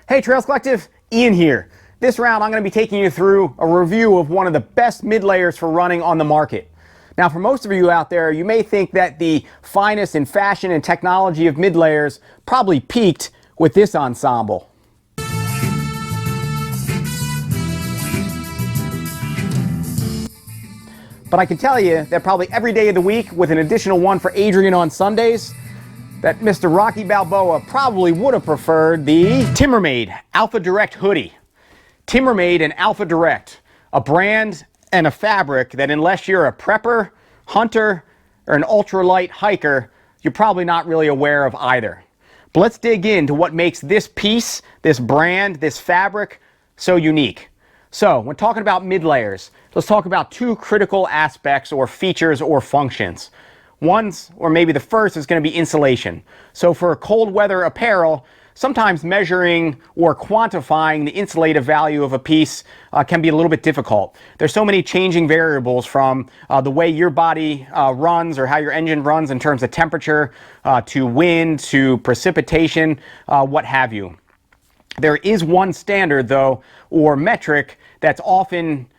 Hey Trails Collective, Ian here. This round I'm going to be taking you through a review of one of the best mid layers for running on the market. Now for most of you out there, you may think that the finest in fashion and technology of mid layers probably peaked with this ensemble. But I can tell you that probably every day of the week, with an additional one for Adrian on Sundays, that Mr. Rocky Balboa probably would have preferred the Timmermade Alpha Direct Hoodie. Timmermade and Alpha Direct, a brand and a fabric that unless you're a prepper, hunter, or an ultralight hiker, you're probably not really aware of either. But let's dig into what makes this piece, this brand, this fabric so unique. So when talking about mid layers, let's talk about two critical aspects or features or functions. One's, or maybe the first, is going to be insulation. So for cold weather apparel, sometimes measuring or quantifying the insulative value of a piece can be a little bit difficult. There's so many changing variables from the way your body runs or how your engine runs in terms of temperature, to wind, to precipitation, what have you. There is one standard though, or metric, that's often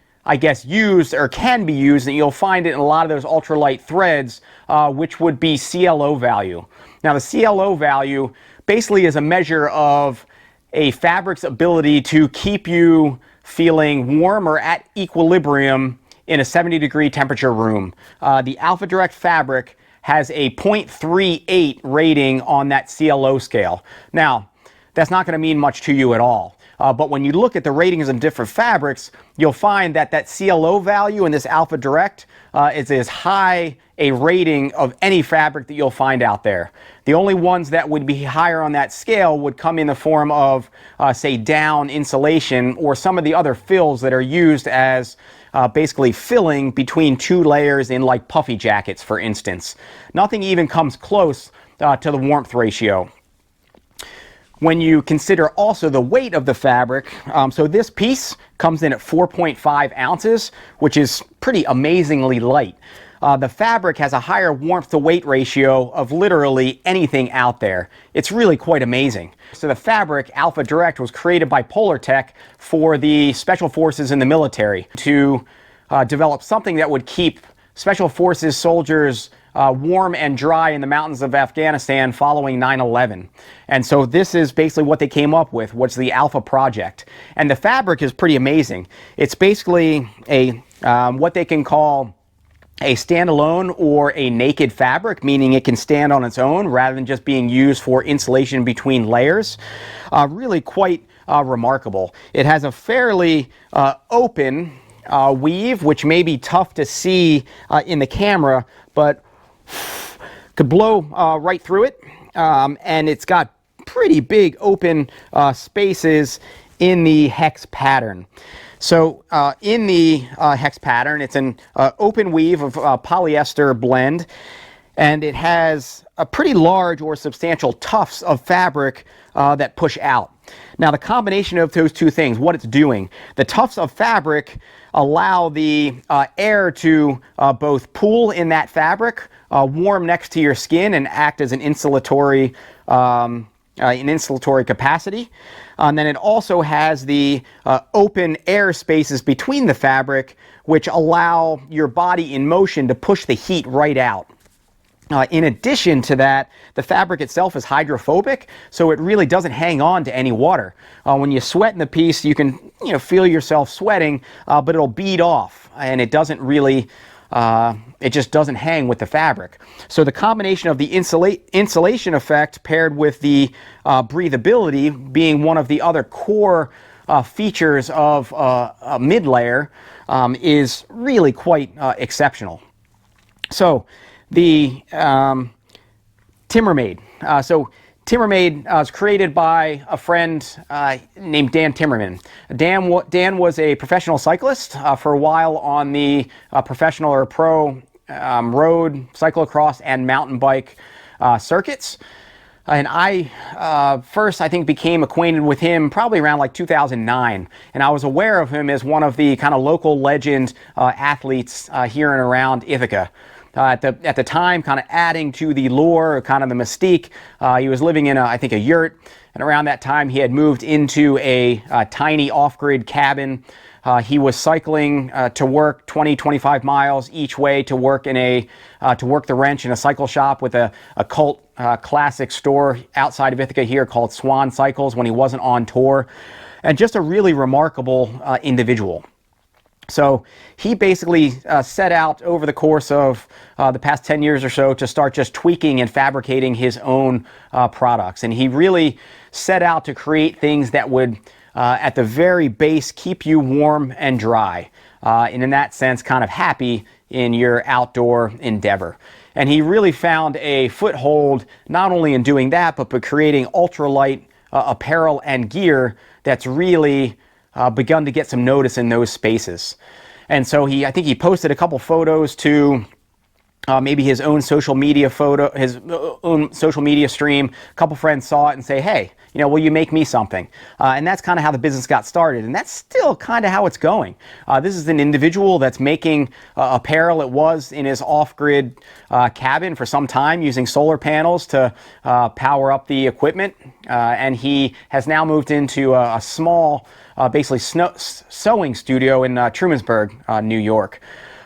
used or can be used, and you'll find it in a lot of those ultralight threads, which would be CLO value. Now the CLO value basically is a measure of a fabric's ability to keep you feeling warm or at equilibrium in a 70-degree temperature room. The Alpha Direct fabric has a 0.38 rating on that CLO scale. Now, that's not going to mean much to you at all. But when you look at the ratings of different fabrics, you'll find that that CLO value in this Alpha Direct is as high a rating of any fabric that you'll find out there. The only ones that would be higher on that scale would come in the form of, say, down insulation or some of the other fills that are used as basically filling between two layers in like puffy jackets, for instance. Nothing even comes close to the warmth ratio. When you consider also the weight of the fabric, so this piece comes in at 4.5 ounces, which is pretty amazingly light. The fabric has a higher warmth to weight ratio of literally anything out there. It's really quite amazing. So the fabric, Alpha Direct, was created by Polartec for the Special Forces in the military to develop something that would keep Special Forces soldiers warm and dry in the mountains of Afghanistan following 9/11. And so this is basically what they came up with, what's the Alpha Project. And the fabric is pretty amazing. It's basically a what they can call a standalone or a naked fabric, meaning it can stand on its own rather than just being used for insulation between layers. Really quite remarkable. It has a fairly open weave, which may be tough to see in the camera, but could blow right through it, and it's got pretty big open spaces in the hex pattern. So in the hex pattern, it's an open weave of polyester blend, and it has a pretty large or substantial tufts of fabric that push out. Now the combination of those two things, what it's doing, the tufts of fabric allow the air to both pool in that fabric, warm next to your skin, and act as an insulatory capacity. And then it also has the open air spaces between the fabric, which allow your body in motion to push the heat right out. In addition to that, the fabric itself is hydrophobic, so it really doesn't hang on to any water. When you sweat in the piece, you can feel yourself sweating, but it'll bead off, and it doesn't really, it just doesn't hang with the fabric. So the combination of the insulation effect paired with the breathability being one of the other core features of a mid layer is really quite exceptional. So the Timmermade. Timmermade was created by a friend named Dan Timmerman. Dan was a professional cyclist for a while on the professional or pro road, cyclocross, and mountain bike circuits. And I first, I think, became acquainted with him probably around like 2009. And I was aware of him as one of the kind of local legend athletes here and around Ithaca. At the time, kind of adding to the lure, kind of the mystique. He was living in, I think, a yurt, And around that time, he had moved into a tiny off-grid cabin. He was cycling to work 20-25 miles each way to work to work the wrench in a cycle shop with a cult classic store outside of Ithaca here called Swan Cycles when he wasn't on tour. And just a really remarkable individual. So he basically set out over the course of the past 10 years or so to start just tweaking and fabricating his own products. And he really set out to create things that would, at the very base, keep you warm and dry. And in that sense, kind of happy in your outdoor endeavor. And he really found a foothold not only in doing that, but creating ultralight apparel and gear that's really begun to get some notice in those spaces. And so I think he posted a couple photos to maybe his own social media stream. A couple friends saw it and say, hey, will you make me something? And that's kind of how the business got started. And that's still kind of how it's going. This is an individual that's making apparel. It was in his off-grid cabin for some time using solar panels to power up the equipment. And he has now moved into a small, basically sewing studio in Trumansburg, New York.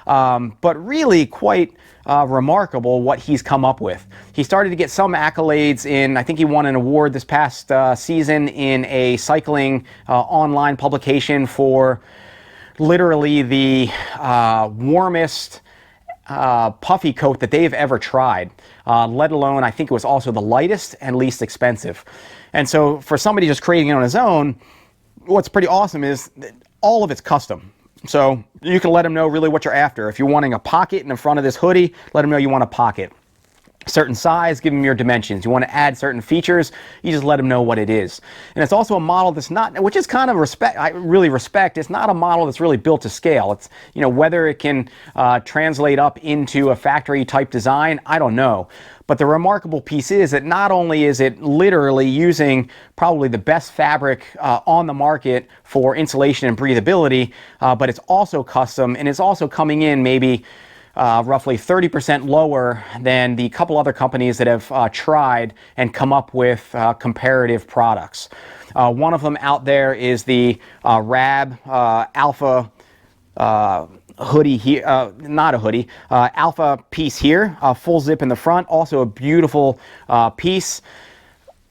But really quite remarkable what he's come up with. He started to get some accolades I think he won an award this past season in a cycling online publication for literally the warmest puffy coat that they've ever tried, let alone I think it was also the lightest and least expensive. And so for somebody just creating it on his own, what's pretty awesome is that all of it's custom. So you can let them know really what you're after. If you're wanting a pocket in the front of this hoodie, let them know you want a pocket. Certain size, give them your dimensions. You want to add certain features, you just let them know what it is. And it's also a model that's not, which is kind of I really respect, it's not a model that's really built to scale. It's, whether it can translate up into a factory type design, I don't know. But the remarkable piece is that not only is it literally using probably the best fabric on the market for insulation and breathability, but it's also custom, and it's also coming in maybe roughly 30% lower than the couple other companies that have tried and come up with comparative products. One of them out there is the RAB Alpha hoodie here, not a hoodie, Alpha piece here, full zip in the front, also a beautiful piece.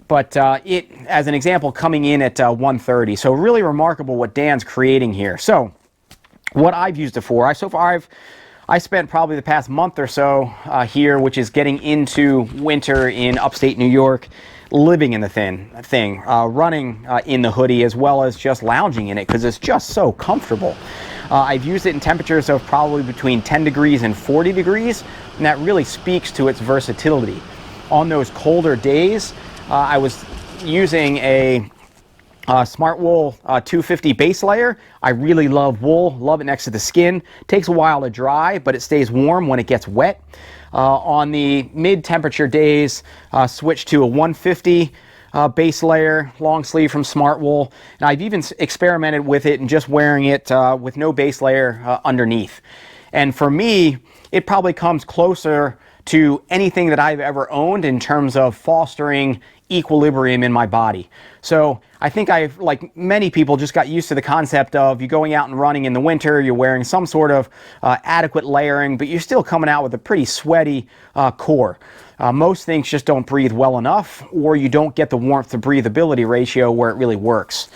But it, as an example, coming in at $130. So really remarkable what Dan's creating here. So what I've used it for, I spent probably the past month or so here, which is getting into winter in upstate New York, living in the thing, running in the hoodie as well as just lounging in it because it's just so comfortable. I've used it in temperatures of probably between 10 degrees and 40 degrees, and that really speaks to its versatility. On those colder days, I was using a Smart Wool 250 base layer. I really love wool, love it next to the skin. Takes a while to dry, but it stays warm when it gets wet. On the mid-temperature days, switch to a 150 base layer, long sleeve from Smart Wool. And I've even experimented with it and just wearing it with no base layer underneath. And for me, it probably comes closer to anything that I've ever owned in terms of fostering equilibrium in my body. So I think I've, like many people, just got used to the concept of you going out and running in the winter, you're wearing some sort of adequate layering, but you're still coming out with a pretty sweaty core. Most things just don't breathe well enough, or you don't get the warmth to breathability ratio where it really works.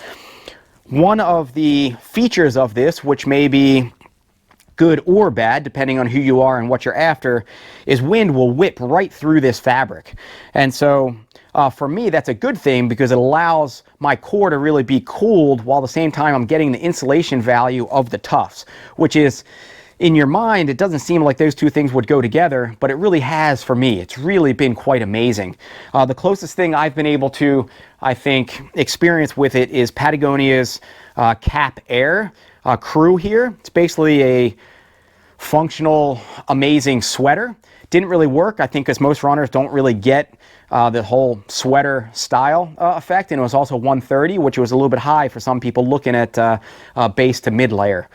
One of the features of this, which may be good or bad, depending on who you are and what you're after, is wind will whip right through this fabric. And so for me, that's a good thing because it allows my core to really be cooled while at the same time I'm getting the insulation value of the tufts, which is, in your mind, it doesn't seem like those two things would go together, but it really has for me. It's really been quite amazing. The closest thing I've been able to, I think, experience with it is Patagonia's Cap Air Crew here. It's basically a functional, amazing sweater. Didn't really work, I think, because most runners don't really get the whole sweater style effect, and it was also 130, which was a little bit high for some people looking at base to mid layer.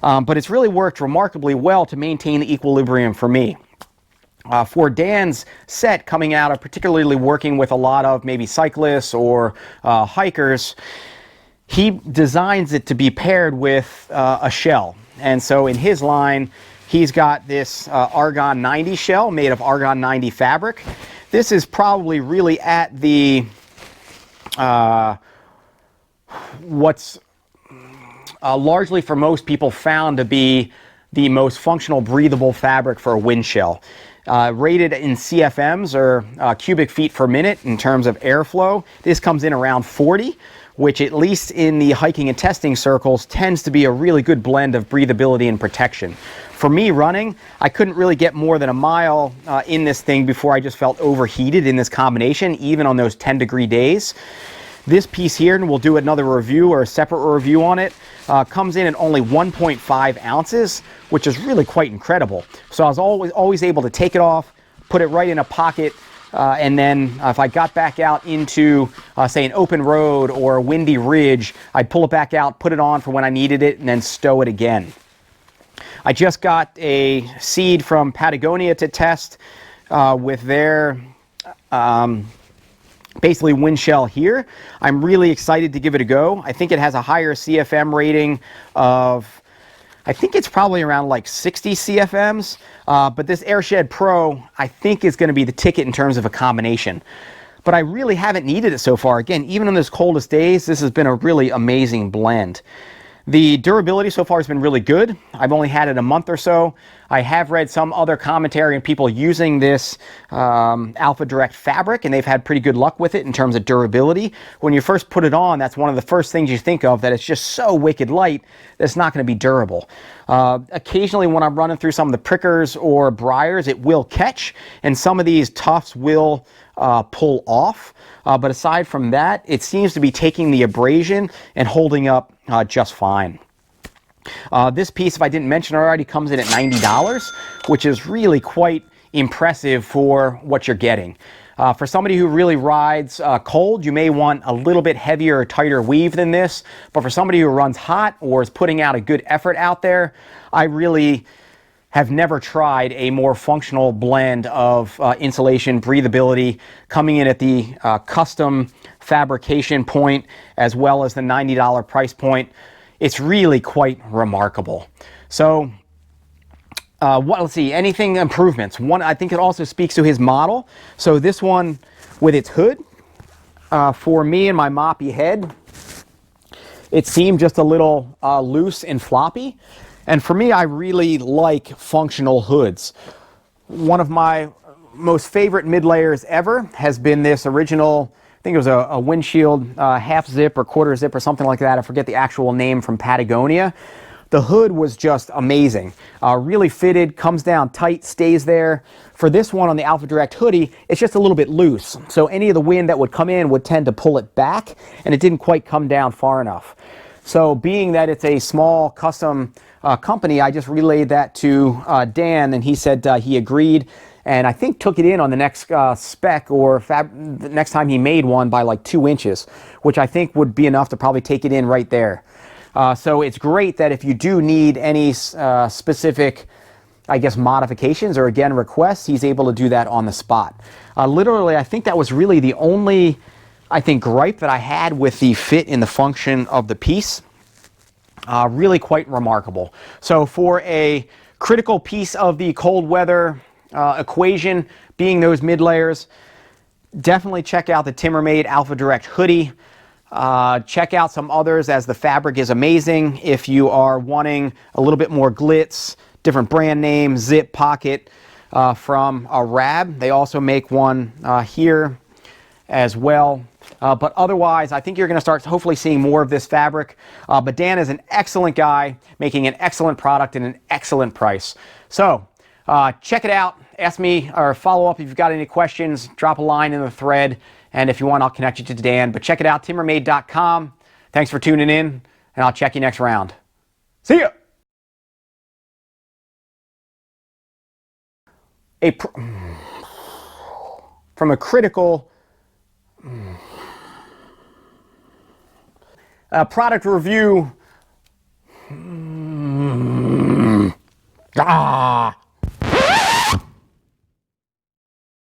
But it's really worked remarkably well to maintain the equilibrium for me. For Dan's set coming out of particularly working with a lot of maybe cyclists or hikers, he designs it to be paired with a shell. And so in his line, he's got this Argon 90 shell made of Argon 90 fabric. This is probably really at the what's largely for most people found to be the most functional breathable fabric for a wind shell. Rated in CFMs, or cubic feet per minute in terms of airflow. This comes in around 40, which at least in the hiking and testing circles tends to be a really good blend of breathability and protection. For me running, I couldn't really get more than a mile in this thing before I just felt overheated in this combination, even on those 10-degree days. This piece here, and we'll do another review or a separate review on it, comes in at only 1.5 ounces, which is really quite incredible. So I was always able to take it off, put it right in a pocket, and then if I got back out into, say, an open road or a windy ridge, I'd pull it back out, put it on for when I needed it, and then stow it again. I just got a seed from Patagonia to test with their basically wind shell here. I'm really excited to give it a go. I think it has a higher CFM rating of, I think it's probably around like 60 CFMs, but this Airshed Pro I think is going to be the ticket in terms of a combination. But I really haven't needed it so far. Again, even on those coldest days, this has been a really amazing blend. The durability so far has been really good. I've only had it a month or so. I have read some other commentary on people using this Alpha Direct fabric, and they've had pretty good luck with it in terms of durability. When you first put it on, that's one of the first things you think of, that it's just so wicked light that it's not going to be durable. Occasionally when I'm running through some of the prickers or briars, it will catch, and some of these tufts will pull off. But aside from that, it seems to be taking the abrasion and holding up just fine. This piece, if I didn't mention already, comes in at $90, which is really quite impressive for what you're getting. For somebody who really rides cold, you may want a little bit heavier or tighter weave than this. But for somebody who runs hot or is putting out a good effort out there, I really have never tried a more functional blend of insulation, breathability, coming in at the custom fabrication point as well as the $90 price point. It's really quite remarkable. So let's see, anything improvements. One, I think it also speaks to his model. So this one with its hood, for me and my moppy head, it seemed just a little loose and floppy. And for me, I really like functional hoods. One of my most favorite mid-layers ever has been this original, I think it was a windshield half zip or quarter zip or something like that. I forget the actual name, from Patagonia. The hood was just amazing. Really fitted, comes down tight, stays there. For this one on the Alpha Direct hoodie, it's just a little bit loose. So any of the wind that would come in would tend to pull it back, and it didn't quite come down far enough. So being that it's a small custom company, I just relayed that to Dan, and he said he agreed, and I think took it in on the next spec or the next time he made one by like 2 inches, which I think would be enough to probably take it in right there. So it's great that if you do need any specific, I guess, modifications or again requests, he's able to do that on the spot. Literally, I think that was really the only, I think, gripe that I had with the fit and the function of the piece. Really quite remarkable. So for a critical piece of the cold weather equation, being those mid layers, definitely check out the Timmermade Alpha Direct hoodie. Check out some others, as the fabric is amazing. If you are wanting a little bit more glitz, different brand name, zip pocket from Rab. They also make one here as well. But otherwise, I think you're going to start hopefully seeing more of this fabric. But Dan is an excellent guy, making an excellent product at an excellent price. So check it out. Ask me or follow up if you've got any questions. Drop a line in the thread. And if you want, I'll connect you to Dan. But check it out, timmermade.com. Thanks for tuning in, and I'll check you next round. See ya! From a critical product review.